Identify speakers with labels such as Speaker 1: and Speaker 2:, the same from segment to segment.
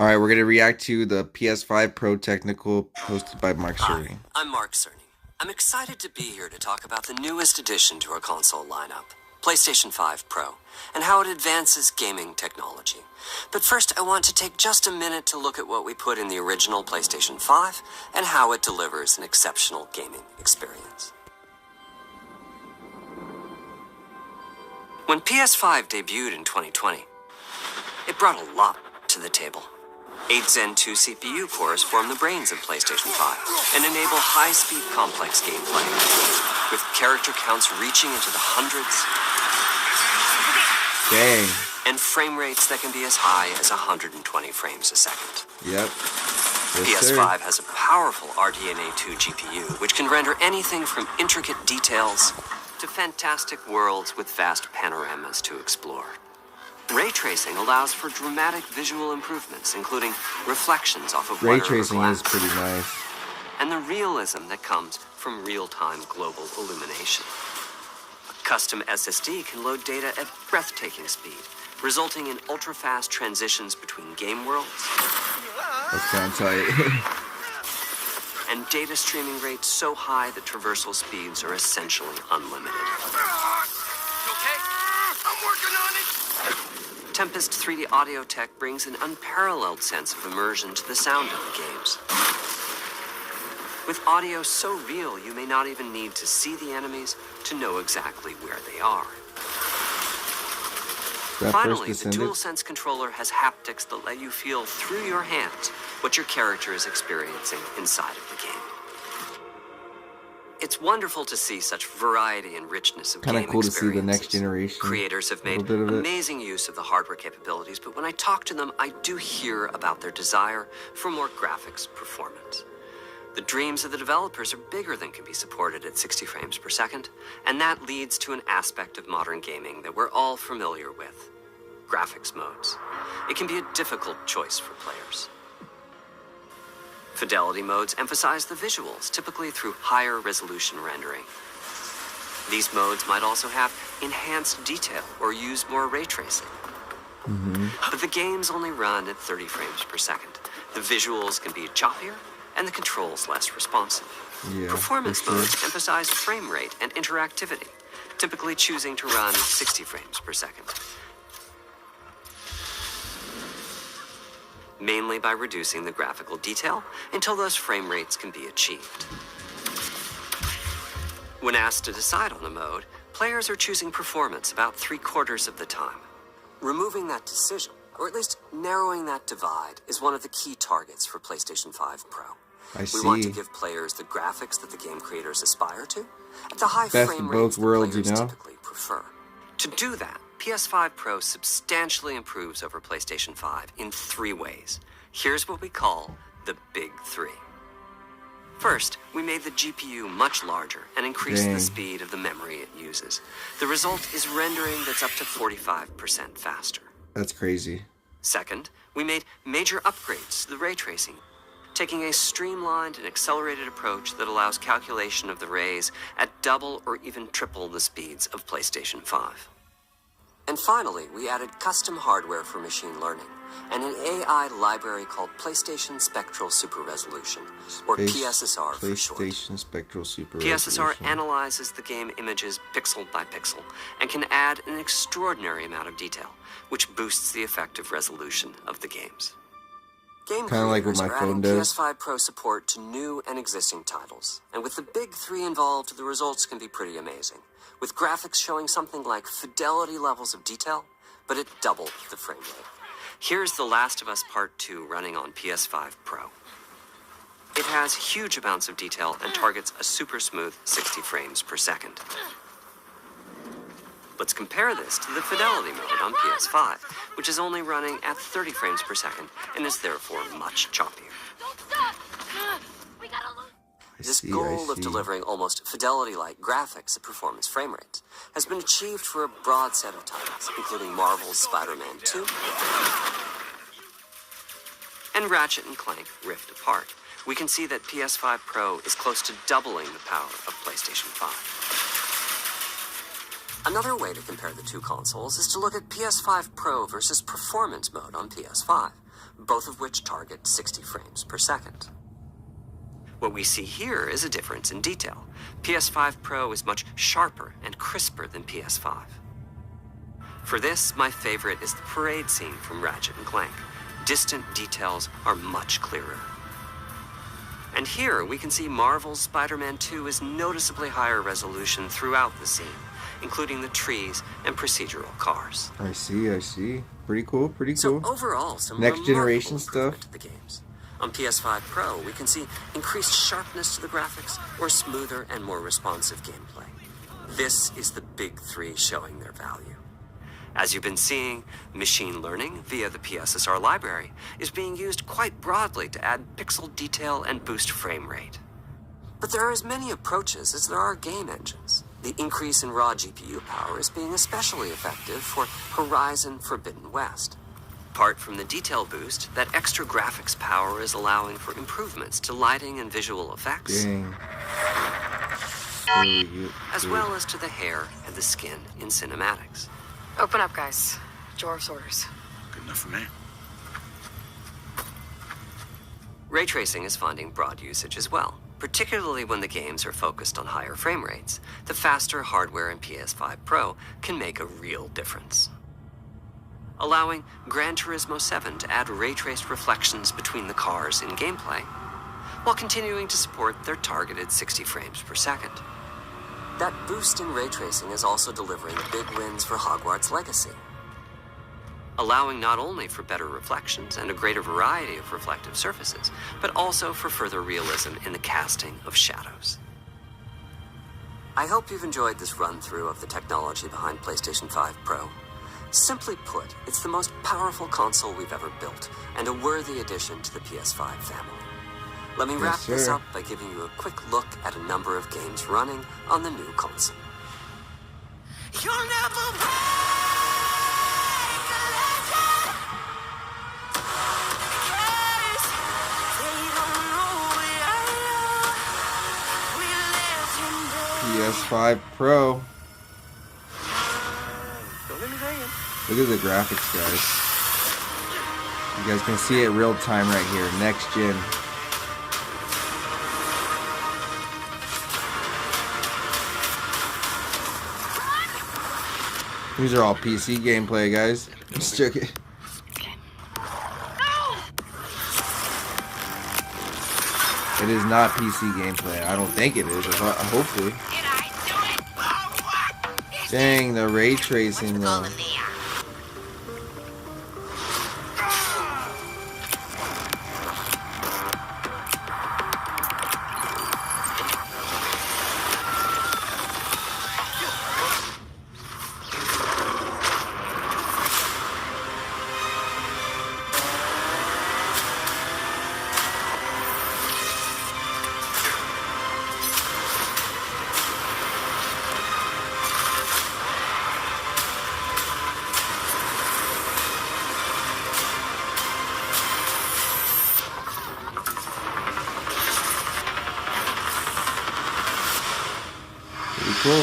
Speaker 1: All right, we're gonna react to the PS5 Pro Technical hosted by Mark Cerny.
Speaker 2: Hi, I'm Mark Cerny. I'm excited to be here to talk about the newest addition to our console lineup, PlayStation 5 Pro, and how it advances gaming technology. But first, I want to take just a minute to look at what we put in the original PlayStation 5 and how it delivers an exceptional gaming experience. When PS5 debuted in 2020, it brought a lot to the table. 8 Zen 2 CPU cores form the brains of PlayStation 5 and enable high-speed complex gameplay, with character counts reaching into the hundreds.
Speaker 1: Dang.
Speaker 2: And frame rates that can be as high as 120 frames a second.
Speaker 1: Yep. Yes,
Speaker 2: PS5 has a powerful RDNA 2 GPU, which can render anything from intricate details to fantastic worlds with vast panoramas to explore. Ray tracing allows for dramatic visual improvements, including reflections off of
Speaker 1: Ray
Speaker 2: water or
Speaker 1: tracing
Speaker 2: glass,
Speaker 1: is pretty nice.
Speaker 2: and the realism that comes from real-time global illumination. A custom SSD can load data at breathtaking speed, resulting in ultra-fast transitions between game worlds
Speaker 1: That's kind of tight.
Speaker 2: and data streaming rates so high that traversal speeds are essentially unlimited.
Speaker 3: You okay? I'm working on it.
Speaker 2: Tempest 3D audio tech brings an unparalleled sense of immersion to the sound of the games. With audio so real, you may not even need to see the enemies to know exactly where they are. Finally, the DualSense controller has haptics that let you feel through your hands what your character is experiencing inside of the game. It's wonderful to see such variety and richness of
Speaker 1: Kind of
Speaker 2: game
Speaker 1: cool to see the
Speaker 2: experiences.
Speaker 1: next generation.
Speaker 2: Creators have made
Speaker 1: bit of it.
Speaker 2: amazing use of the hardware capabilities, but when I talk to them, I do hear about their desire for more graphics performance. The dreams of the developers are bigger than can be supported at 60 frames per second, and that leads to an aspect of modern gaming that we're all familiar with: graphics modes. It can be a difficult choice for players. Fidelity modes emphasize the visuals, typically through higher resolution rendering. These modes might also have enhanced detail or use more ray tracing. But the games only run at 30 frames per second. The visuals can be choppier and the controls less responsive.
Speaker 1: Yeah,
Speaker 2: Performance
Speaker 1: for sure.
Speaker 2: modes emphasize frame rate and interactivity, typically choosing to run 60 frames per second, mainly by reducing the graphical detail until those frame rates can be achieved. When asked to decide on a mode, players are choosing performance about 3/4 of the time. Removing that decision, or at least narrowing that divide, is one of the key targets for PlayStation 5 Pro.
Speaker 1: I
Speaker 2: We want to
Speaker 1: see.
Speaker 2: give players the graphics that the game creators aspire to, at the high
Speaker 1: Best
Speaker 2: frame
Speaker 1: of
Speaker 2: rates
Speaker 1: both
Speaker 2: that
Speaker 1: worlds,
Speaker 2: players
Speaker 1: you know?
Speaker 2: typically prefer. To do that, PS5 Pro substantially improves over PlayStation 5 in 3 ways. Here's what we call the Big 3. First, we made the GPU much larger and increased
Speaker 1: Dang.
Speaker 2: the speed of the memory it uses. The result is rendering that's up to 45% faster.
Speaker 1: That's crazy.
Speaker 2: Second, we made major upgrades to the ray tracing, taking a streamlined and accelerated approach that allows calculation of the rays at double or even triple the speeds of PlayStation 5. And finally, we added custom hardware for machine learning and an AI library called PlayStation Spectral Super Resolution, or PSSR for short.
Speaker 1: PlayStation Spectral Super
Speaker 2: PSSR
Speaker 1: Resolution.
Speaker 2: analyzes the game images pixel by pixel and can add an extraordinary amount of detail, which boosts the effective resolution of the games. Game
Speaker 1: Kinda like what
Speaker 2: creators
Speaker 1: my
Speaker 2: are
Speaker 1: phone
Speaker 2: adding
Speaker 1: does.
Speaker 2: PS5 Pro support to new and existing titles, and with the Big 3 involved, the results can be pretty amazing, with graphics showing something like fidelity levels of detail, but at double the frame rate. Here's The Last of Us Part 2 running on PS5 Pro. It has huge amounts of detail and targets a super smooth 60 frames per second. Let's compare this to the Fidelity mode on PS5, which is only running at 30 frames per second and is therefore much choppier.
Speaker 3: Don't stop. We gotta lose.
Speaker 2: This
Speaker 1: I
Speaker 2: goal of
Speaker 1: see.
Speaker 2: delivering almost fidelity-like graphics at performance frame rates has been achieved for a broad set of titles, including Marvel's Spider-Man 2 and Ratchet & Clank Rift Apart. We can see that PS5 Pro is close to doubling the power of PlayStation 5. Another way to compare the two consoles is to look at PS5 Pro versus Performance mode on PS5. both of which target 60 frames per second. What we see here is a difference in detail. PS5 Pro is much sharper and crisper than PS5. For this, my favorite is the parade scene from Ratchet & Clank. Distant details are much clearer. And here we can see Marvel's Spider-Man 2 is noticeably higher resolution throughout the scene, including the trees and procedural cars.
Speaker 1: I see. Pretty cool.
Speaker 2: So overall, some
Speaker 1: next generation
Speaker 2: remarkable
Speaker 1: stuff.
Speaker 2: improvement to the games. On PS5 Pro, we can see increased sharpness to the graphics or smoother and more responsive gameplay. This is the big three showing their value. As you've been seeing, machine learning via the PSSR library is being used quite broadly to add pixel detail and boost frame rate. But there are as many approaches as there are game engines. The increase in raw GPU power is being especially effective for Horizon Forbidden West. Apart from the detail boost, that extra graphics power is allowing for improvements to lighting and visual effects,
Speaker 1: Dang.
Speaker 2: as well as to the hair and the skin in cinematics.
Speaker 4: Open up, guys. Jor's orders.
Speaker 3: Good enough for me.
Speaker 2: Ray tracing is finding broad usage as well, particularly when the games are focused on higher frame rates. The faster hardware in PS5 Pro can make a real difference. Allowing Gran Turismo 7 to add ray-traced reflections between the cars in gameplay, while continuing to support their targeted 60 frames per second. That boost in ray tracing is also delivering big wins for Hogwarts Legacy, allowing not only for better reflections and a greater variety of reflective surfaces, but also for further realism in the casting of shadows. I hope you've enjoyed this run-through of the technology behind PlayStation 5 Pro. Simply put, it's the most powerful console we've ever built, and a worthy addition to the PS5 family. Let me wrap this up by giving you a quick look at a number of games running on the new console.
Speaker 3: You'll never break a legend. Cause they don't know we are
Speaker 1: PS5 Pro.
Speaker 2: Don't get me hanging.
Speaker 1: Look at the graphics, guys. You guys can see it real time right here. Next gen. These are all PC gameplay, guys. Just joking.
Speaker 4: Okay.
Speaker 1: It is not PC gameplay. I don't think it is. Hopefully. Dang, the ray tracing though.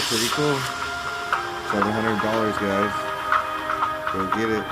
Speaker 1: Pretty cool. $700, guys. Go get it.